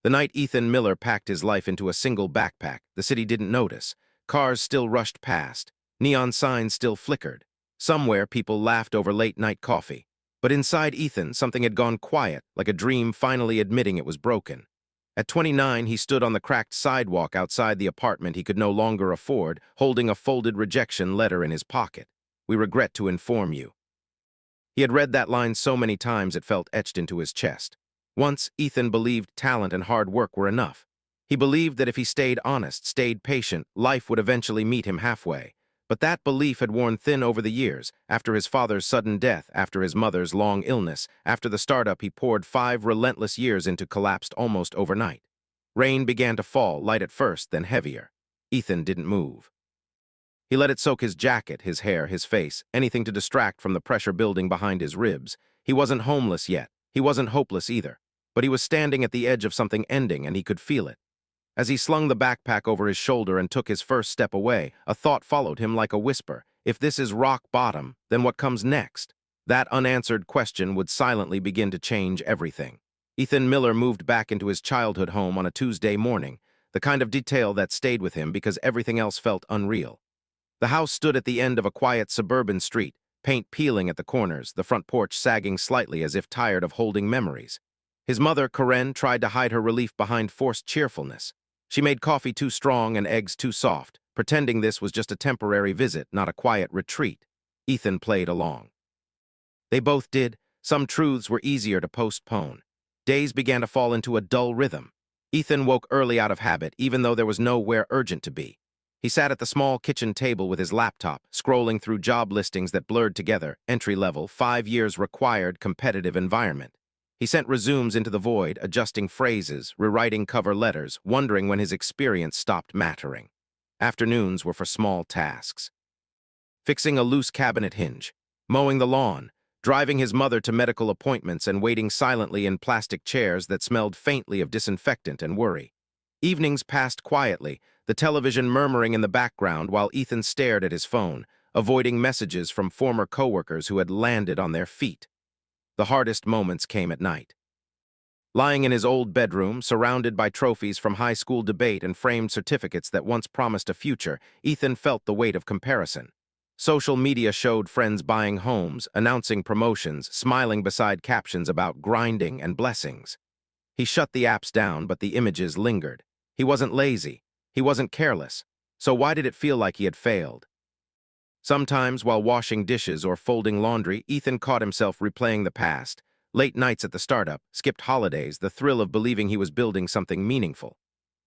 The night Ethan Miller packed his life into a single backpack, the city didn't notice. Cars still rushed past. Neon signs still flickered. Somewhere, people laughed over late-night coffee. But inside Ethan, something had gone quiet, like a dream finally admitting it was broken. At 29, he stood on the cracked sidewalk outside the apartment he could no longer afford, holding a folded rejection letter in his pocket. "We regret to inform you." He had read that line so many times it felt etched into his chest. Once, Ethan believed talent and hard work were enough. He believed that if he stayed honest, stayed patient, life would eventually meet him halfway. But that belief had worn thin over the years, after his father's sudden death, after his mother's long illness, after the startup he poured 5 relentless years into collapsed almost overnight. Rain began to fall, light at first, then heavier. Ethan didn't move. He let it soak his jacket, his hair, his face, anything to distract from the pressure building behind his ribs. He wasn't homeless yet. He wasn't hopeless either. But he was standing at the edge of something ending, and he could feel it. As he slung the backpack over his shoulder and took his first step away, a thought followed him like a whisper. If this is rock bottom, then what comes next? That unanswered question would silently begin to change everything. Ethan Miller moved back into his childhood home on a Tuesday morning, the kind of detail that stayed with him because everything else felt unreal. The house stood at the end of a quiet suburban street, paint peeling at the corners, the front porch sagging slightly as if tired of holding memories. His mother, Karen, tried to hide her relief behind forced cheerfulness. She made coffee too strong and eggs too soft, pretending this was just a temporary visit, not a quiet retreat. Ethan played along. They both did. Some truths were easier to postpone. Days began to fall into a dull rhythm. Ethan woke early out of habit, even though there was nowhere urgent to be. He sat at the small kitchen table with his laptop, scrolling through job listings that blurred together, entry-level, 5 years required competitive environment. He sent resumes into the void, adjusting phrases, rewriting cover letters, wondering when his experience stopped mattering. Afternoons were for small tasks. Fixing a loose cabinet hinge, mowing the lawn, driving his mother to medical appointments and waiting silently in plastic chairs that smelled faintly of disinfectant and worry. Evenings passed quietly, the television murmuring in the background while Ethan stared at his phone, avoiding messages from former coworkers who had landed on their feet. The hardest moments came at night. Lying in his old bedroom, surrounded by trophies from high school debate and framed certificates that once promised a future, Ethan felt the weight of comparison. Social media showed friends buying homes, announcing promotions, smiling beside captions about grinding and blessings. He shut the apps down, but the images lingered. He wasn't lazy. He wasn't careless. So why did it feel like he had failed? Sometimes, while washing dishes or folding laundry, Ethan caught himself replaying the past. Late nights at the startup, skipped holidays, the thrill of believing he was building something meaningful.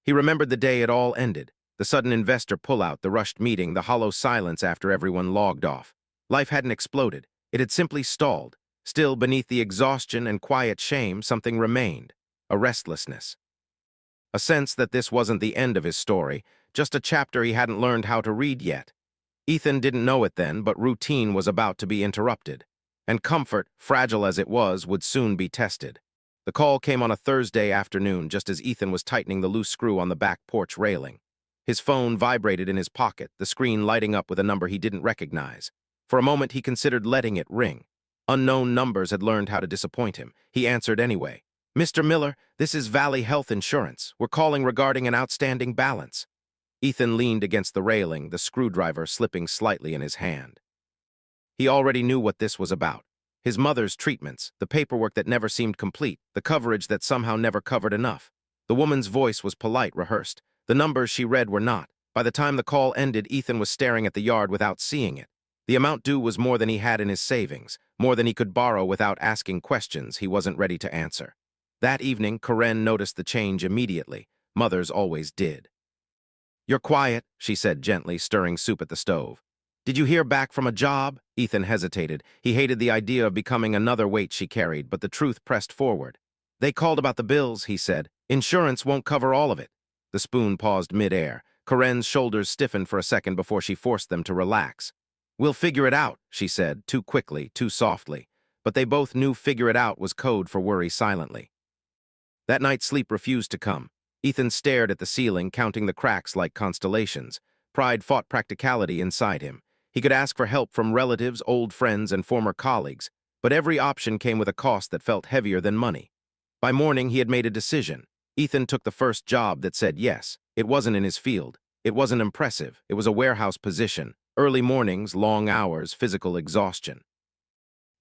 He remembered the day it all ended, the sudden investor pullout, the rushed meeting, the hollow silence after everyone logged off. Life hadn't exploded. It had simply stalled. Still, beneath the exhaustion and quiet shame, something remained. A restlessness. A sense that this wasn't the end of his story, just a chapter he hadn't learned how to read yet. Ethan didn't know it then, but routine was about to be interrupted. And comfort, fragile as it was, would soon be tested. The call came on a Thursday afternoon, just as Ethan was tightening the loose screw on the back porch railing. His phone vibrated in his pocket, the screen lighting up with a number he didn't recognize. For a moment, he considered letting it ring. Unknown numbers had learned how to disappoint him. He answered anyway. "Mr. Miller, this is Valley Health Insurance. We're calling regarding an outstanding balance." Ethan leaned against the railing, the screwdriver slipping slightly in his hand. He already knew what this was about. His mother's treatments, the paperwork that never seemed complete, the coverage that somehow never covered enough. The woman's voice was polite, rehearsed. The numbers she read were not. By the time the call ended, Ethan was staring at the yard without seeing it. The amount due was more than he had in his savings, more than he could borrow without asking questions he wasn't ready to answer. That evening, Karen noticed the change immediately. Mothers always did. "You're quiet," she said gently, stirring soup at the stove. "Did you hear back from a job?" Ethan hesitated. He hated the idea of becoming another weight she carried, but the truth pressed forward. "They called about the bills," he said. "Insurance won't cover all of it." The spoon paused mid-air. Karen's shoulders stiffened for a second before she forced them to relax. "We'll figure it out," she said, too quickly, too softly. But they both knew figure it out was code for worry silently. That night sleep refused to come. Ethan stared at the ceiling, counting the cracks like constellations. Pride fought practicality inside him. He could ask for help from relatives, old friends, and former colleagues, but every option came with a cost that felt heavier than money. By morning, he had made a decision. Ethan took the first job that said yes. It wasn't in his field. It wasn't impressive. It was a warehouse position. Early mornings, long hours, physical exhaustion.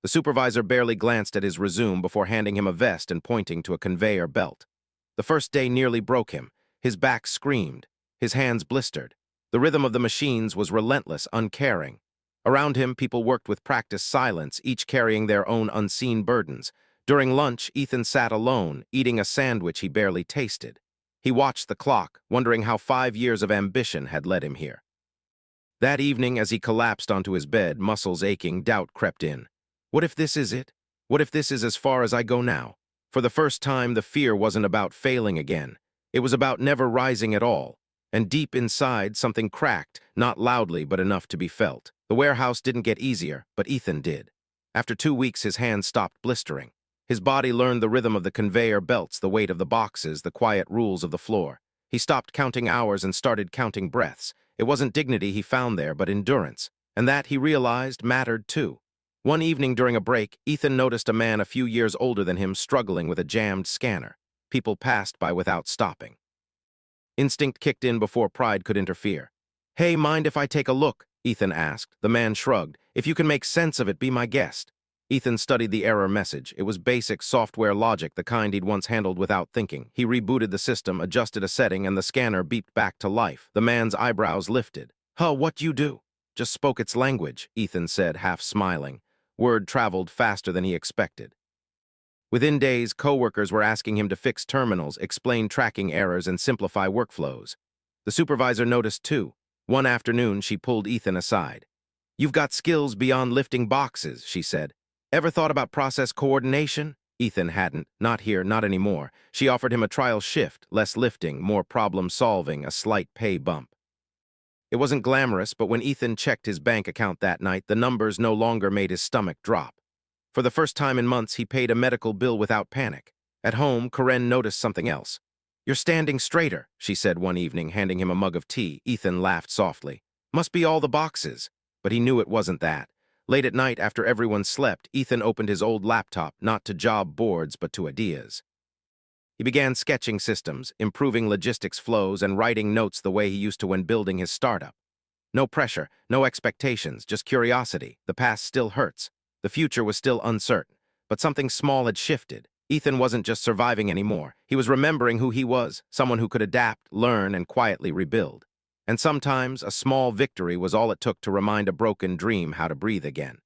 The supervisor barely glanced at his resume before handing him a vest and pointing to a conveyor belt. The first day nearly broke him. His back screamed. His hands blistered. The rhythm of the machines was relentless, uncaring. Around him, people worked with practiced silence, each carrying their own unseen burdens. During lunch, Ethan sat alone, eating a sandwich he barely tasted. He watched the clock, wondering how 5 years of ambition had led him here. That evening, as he collapsed onto his bed, muscles aching, doubt crept in. What if this is it? What if this is as far as I go now? For the first time, the fear wasn't about failing again. It was about never rising at all. And deep inside, something cracked, not loudly, but enough to be felt. The warehouse didn't get easier, but Ethan did. After 2 weeks, his hands stopped blistering. His body learned the rhythm of the conveyor belts, the weight of the boxes, the quiet rules of the floor. He stopped counting hours and started counting breaths. It wasn't dignity he found there, but endurance. And that, he realized, mattered too. One evening during a break, Ethan noticed a man a few years older than him struggling with a jammed scanner. People passed by without stopping. Instinct kicked in before pride could interfere. "Hey, mind if I take a look?" Ethan asked. The man shrugged. "If you can make sense of it, be my guest." Ethan studied the error message. It was basic software logic, the kind he'd once handled without thinking. He rebooted the system, adjusted a setting, and the scanner beeped back to life. The man's eyebrows lifted. "Huh, what you do?" "Just spoke its language," Ethan said, half smiling. Word traveled faster than he expected. Within days, coworkers were asking him to fix terminals, explain tracking errors, and simplify workflows. The supervisor noticed too. One afternoon, she pulled Ethan aside. "You've got skills beyond lifting boxes," she said. "Ever thought about process coordination?" Ethan hadn't. Not here, not anymore. She offered him a trial shift, less lifting, more problem-solving, a slight pay bump. It wasn't glamorous, but when Ethan checked his bank account that night, the numbers no longer made his stomach drop. For the first time in months, he paid a medical bill without panic. At home, Karen noticed something else. "You're standing straighter," she said one evening, handing him a mug of tea. Ethan laughed softly. "Must be all the boxes." But he knew it wasn't that. Late at night, after everyone slept, Ethan opened his old laptop, not to job boards, but to ideas. He began sketching systems, improving logistics flows, and writing notes the way he used to when building his startup. No pressure, no expectations, just curiosity. The past still hurts. The future was still uncertain. But something small had shifted. Ethan wasn't just surviving anymore. He was remembering who he was, someone who could adapt, learn, and quietly rebuild. And sometimes, a small victory was all it took to remind a broken dream how to breathe again.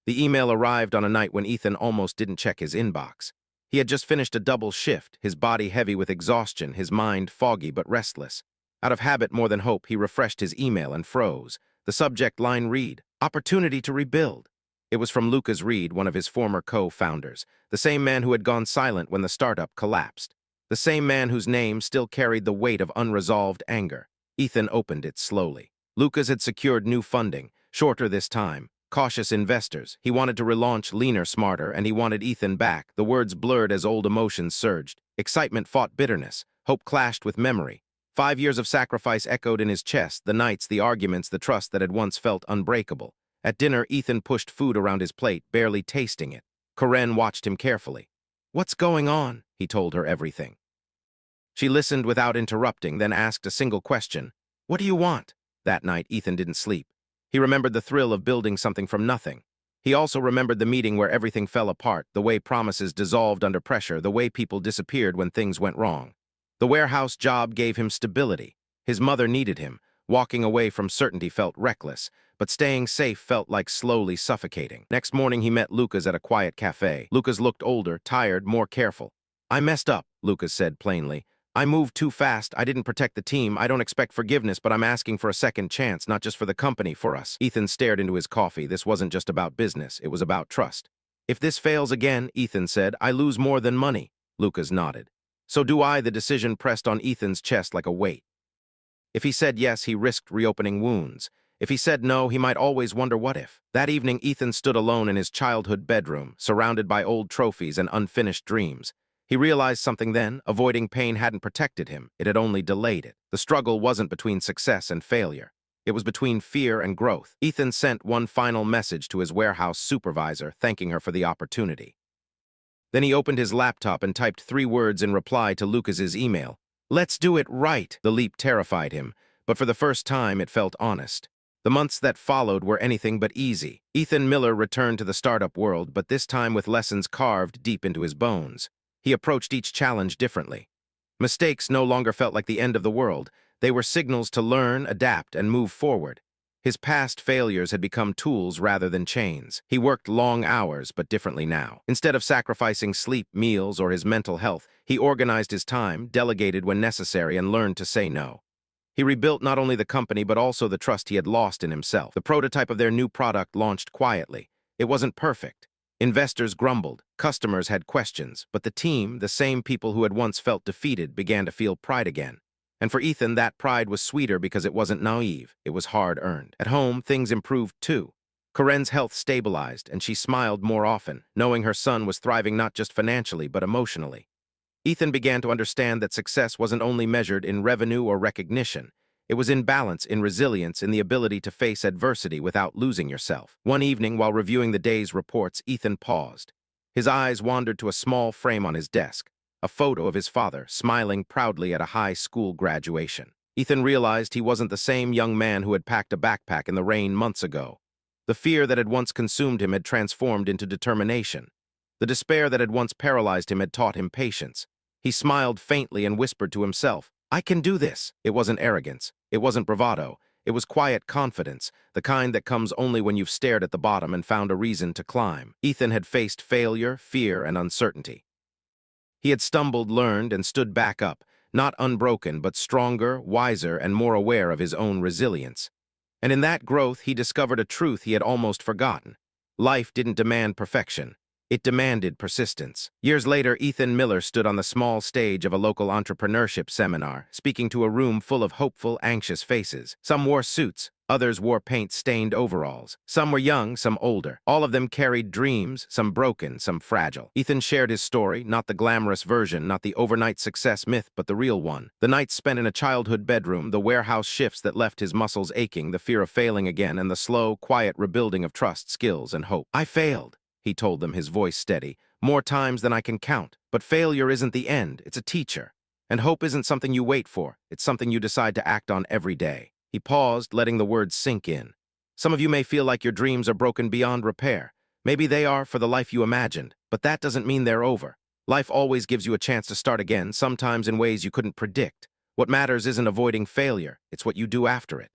The email arrived on a night when Ethan almost didn't check his inbox. He had just finished a double shift, his body heavy with exhaustion, his mind foggy but restless. Out of habit more than hope, he refreshed his email and froze. The subject line read, "Opportunity to rebuild." It was from Lucas Reed, one of his former co-founders, the same man who had gone silent when the startup collapsed. The same man whose name still carried the weight of unresolved anger. Ethan opened it slowly. Lucas had secured new funding, shorter this time. Cautious investors. He wanted to relaunch leaner, smarter, and he wanted Ethan back. The words blurred as old emotions surged. Excitement fought bitterness. Hope clashed with memory. 5 years of sacrifice echoed in his chest, the nights, the arguments, the trust that had once felt unbreakable. At dinner, Ethan pushed food around his plate, barely tasting it. Karen watched him carefully. "What's going on?" He told her everything. She listened without interrupting, then asked a single question. "What do you want?" That night, Ethan didn't sleep. He remembered the thrill of building something from nothing. He also remembered the meeting where everything fell apart, the way promises dissolved under pressure, the way people disappeared when things went wrong. The warehouse job gave him stability. His mother needed him. Walking away from certainty felt reckless, but staying safe felt like slowly suffocating. Next morning, he met Lucas at a quiet cafe. Lucas looked older, tired, more careful. "I messed up," Lucas said plainly. "I moved too fast. I didn't protect the team. I don't expect forgiveness, but I'm asking for a second chance, not just for the company, for us." Ethan stared into his coffee. This wasn't just about business. It was about trust. "If this fails again," Ethan said, "I lose more than money." Lucas nodded. "So do I." The decision pressed on Ethan's chest like a weight. If he said yes, he risked reopening wounds. If he said no, he might always wonder what if. That evening, Ethan stood alone in his childhood bedroom, surrounded by old trophies and unfinished dreams. He realized something then. Avoiding pain hadn't protected him. It had only delayed it. The struggle wasn't between success and failure. It was between fear and growth. Ethan sent one final message to his warehouse supervisor, thanking her for the opportunity. Then he opened his laptop and typed 3 words in reply to Lucas's email. "Let's do it right." The leap terrified him, but for the first time it felt honest. The months that followed were anything but easy. Ethan Miller returned to the startup world, but this time with lessons carved deep into his bones. He approached each challenge differently. Mistakes no longer felt like the end of the world. They were signals to learn, adapt, and move forward. His past failures had become tools rather than chains. He worked long hours, but differently now. Instead of sacrificing sleep, meals, or his mental health, he organized his time, delegated when necessary, and learned to say no. He rebuilt not only the company but also the trust he had lost in himself. The prototype of their new product launched quietly. It wasn't perfect. Investors grumbled, customers had questions, but the team, the same people who had once felt defeated, began to feel pride again. And for Ethan, that pride was sweeter because it wasn't naive, it was hard-earned. At home, things improved too. Corinne's health stabilized, and she smiled more often, knowing her son was thriving not just financially but emotionally. Ethan began to understand that success wasn't only measured in revenue or recognition. It was in balance, in resilience, in the ability to face adversity without losing yourself. One evening, while reviewing the day's reports, Ethan paused. His eyes wandered to a small frame on his desk, a photo of his father, smiling proudly at a high school graduation. Ethan realized he wasn't the same young man who had packed a backpack in the rain months ago. The fear that had once consumed him had transformed into determination. The despair that had once paralyzed him had taught him patience. He smiled faintly and whispered to himself, "I can do this." It wasn't arrogance. It wasn't bravado. It was quiet confidence, the kind that comes only when you've stared at the bottom and found a reason to climb. Ethan had faced failure, fear, and uncertainty. He had stumbled, learned, and stood back up, not unbroken, but stronger, wiser, and more aware of his own resilience. And in that growth, he discovered a truth he had almost forgotten. Life didn't demand perfection. It demanded persistence. Years later, Ethan Miller stood on the small stage of a local entrepreneurship seminar, speaking to a room full of hopeful, anxious faces. Some wore suits, others wore paint-stained overalls. Some were young, some older. All of them carried dreams, some broken, some fragile. Ethan shared his story, not the glamorous version, not the overnight success myth, but the real one. The nights spent in a childhood bedroom, the warehouse shifts that left his muscles aching, the fear of failing again, and the slow, quiet rebuilding of trust, skills, and hope. "I failed," he told them, his voice steady, "more times than I can count. But failure isn't the end, it's a teacher. And hope isn't something you wait for, it's something you decide to act on every day." He paused, letting the words sink in. Some of you may feel like your dreams are broken beyond repair. Maybe they are for the life you imagined, but that doesn't mean they're over. Life always gives you a chance to start again, sometimes in ways you couldn't predict. What matters isn't avoiding failure, it's what you do after it.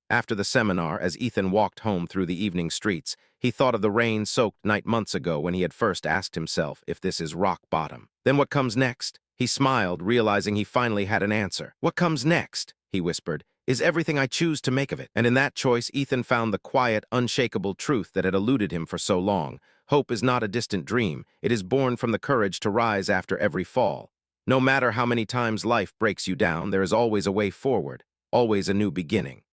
After the seminar, as Ethan walked home through the evening streets, he thought of the rain-soaked night months ago when he had first asked himself if this is rock bottom. Then what comes next? He smiled, realizing he finally had an answer. "What comes next," he whispered, "is everything I choose to make of it." And in that choice, Ethan found the quiet, unshakable truth that had eluded him for so long. Hope is not a distant dream. It is born from the courage to rise after every fall. No matter how many times life breaks you down, there is always a way forward, always a new beginning.